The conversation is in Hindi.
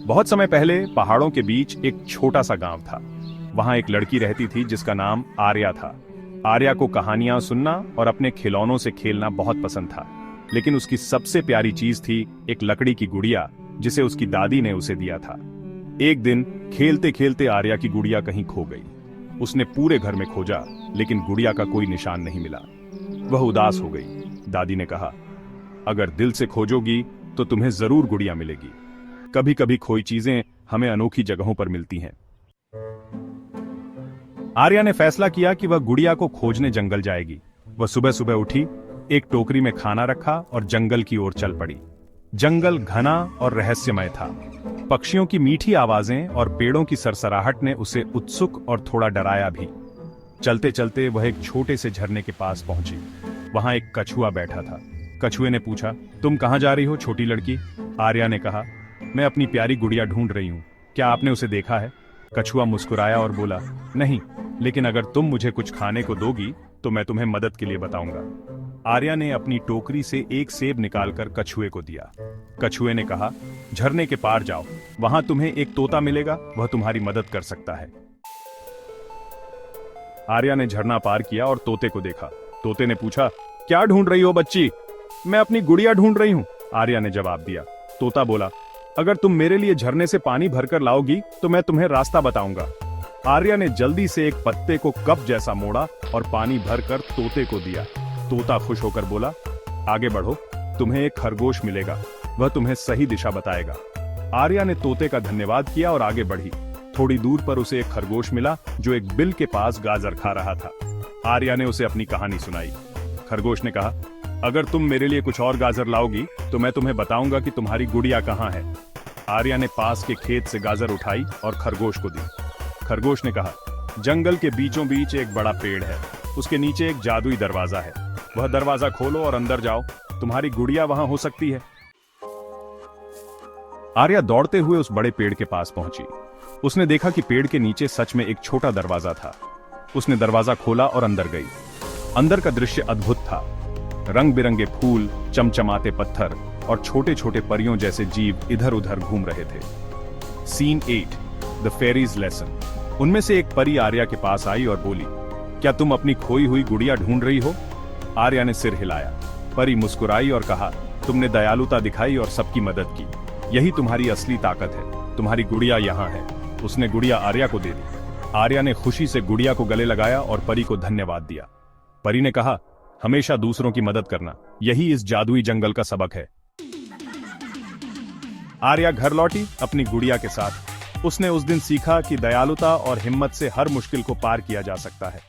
बहुत समय पहले पहाड़ों के बीच एक छोटा सा गांव था। वहां एक लड़की रहती थी जिसका नाम आर्या था। आर्या को कहानियां सुनना और अपने खिलौनों से खेलना बहुत पसंद था, लेकिन उसकी सबसे प्यारी चीज थी एक लकड़ी की गुड़िया जिसे उसकी दादी ने उसे दिया था। एक दिन खेलते खेलते आर्या की गुड़िया कहीं खो गई। उसने पूरे घर में खोजा, लेकिन गुड़िया का कोई निशान नहीं मिला। वह उदास हो गई। दादी ने कहा, अगर दिल से खोजोगी तो तुम्हें जरूर गुड़िया मिलेगी। कभी कभी खोई चीजें हमें अनोखी जगहों पर मिलती हैं। आर्या ने फैसला किया कि वह गुड़िया को खोजने जंगल जाएगी। वह सुबह सुबह उठी, एक टोकरी में खाना रखा और जंगल की ओर चल पड़ी। जंगल घना और रहस्यमय था। पक्षियों की मीठी आवाजें और पेड़ों की सरसराहट ने उसे उत्सुक और थोड़ा डराया भी। चलते चलते वह एक छोटे से झरने के पास पहुंची। वहां एक कछुआ बैठा था। कछुए ने पूछा, तुम कहां जा रही हो छोटी लड़की? आर्या ने कहा, मैं अपनी प्यारी गुड़िया ढूंढ रही हूं। क्या आपने उसे देखा है? कछुआ मुस्कुराया और बोला, नहीं, लेकिन अगर तुम मुझे कुछ खाने को दोगी तो मैं तुम्हें मदद के लिए बताऊंगा। आर्या ने अपनी टोकरी से एक सेब निकालकर कछुए को दिया। कछुए ने कहा, झरने के पार जाओ, वहां तुम्हें एक तोता मिलेगा, वह तुम्हारी मदद कर सकता है। आर्या ने झरना पार किया और तोते को देखा। तोते ने पूछा, क्या ढूंढ रही हो बच्ची? मैं अपनी गुड़िया ढूंढ रही हूं, आर्या ने जवाब दिया। तोता बोला, अगर तुम मेरे लिए झरने से पानी भरकर लाओगी तो मैं तुम्हें रास्ता बताऊंगा। आर्या ने जल्दी से एक पत्ते को कप जैसा मोड़ा और पानी भरकर तोते को दिया। तोता खुश होकर बोला, आगे बढ़ो, तुम्हें एक खरगोश मिलेगा, वह तुम्हें सही दिशा बताएगा। आर्या ने तोते का धन्यवाद किया और आगे बढ़ी। थोड़ी दूर पर उसे एक खरगोश मिला जो एक बिल के पास गाजर खा रहा था। आर्या ने उसे अपनी कहानी सुनाई। खरगोश ने कहा, अगर तुम मेरे लिए कुछ और गाजर लाओगी तो मैं तुम्हें बताऊंगा कि तुम्हारी गुड़िया कहाँ है। आर्या ने पास के खेत से गाजर उठाई और खरगोश को दी। खरगोश ने कहा, जंगल के बीचों बीच एक बड़ा पेड़ है, उसके नीचे एक जादुई दरवाजा है, वह दरवाजा खोलो और अंदर जाओ, तुम्हारी गुड़िया वहां हो सकती है। आर्या दौड़ते हुए उस बड़े पेड़ के पास पहुंची। उसने देखा कि पेड़ के नीचे सच में एक छोटा दरवाजा था। उसने दरवाजा खोला और अंदर गई। अंदर का दृश्य अद्भुत था। रंग बिरंगे फूल, चमचमाते पत्थर और छोटे छोटे परियों जैसे जीव इधर उधर घूम रहे थे। Scene 8, the fairies lesson. उनमें से एक परी आर्या के पास आई और बोली, क्या तुम अपनी खोई हुई गुड़िया ढूंढ रही हो? आर्या ने सिर हिलाया। परी मुस्कुराई और कहा, तुमने दयालुता दिखाई और सबकी मदद की, यही तुम्हारी असली ताकत है। तुम्हारी गुड़िया यहाँ है। उसने गुड़िया आर्या को दे दी। आर्या ने खुशी से गुड़िया को गले लगाया और परी को धन्यवाद दिया। परी ने कहा, हमेशा दूसरों की मदद करना, यही इस जादुई जंगल का सबक है। आर्या घर लौटी अपनी गुड़िया के साथ। उसने उस दिन सीखा कि दयालुता और हिम्मत से हर मुश्किल को पार किया जा सकता है।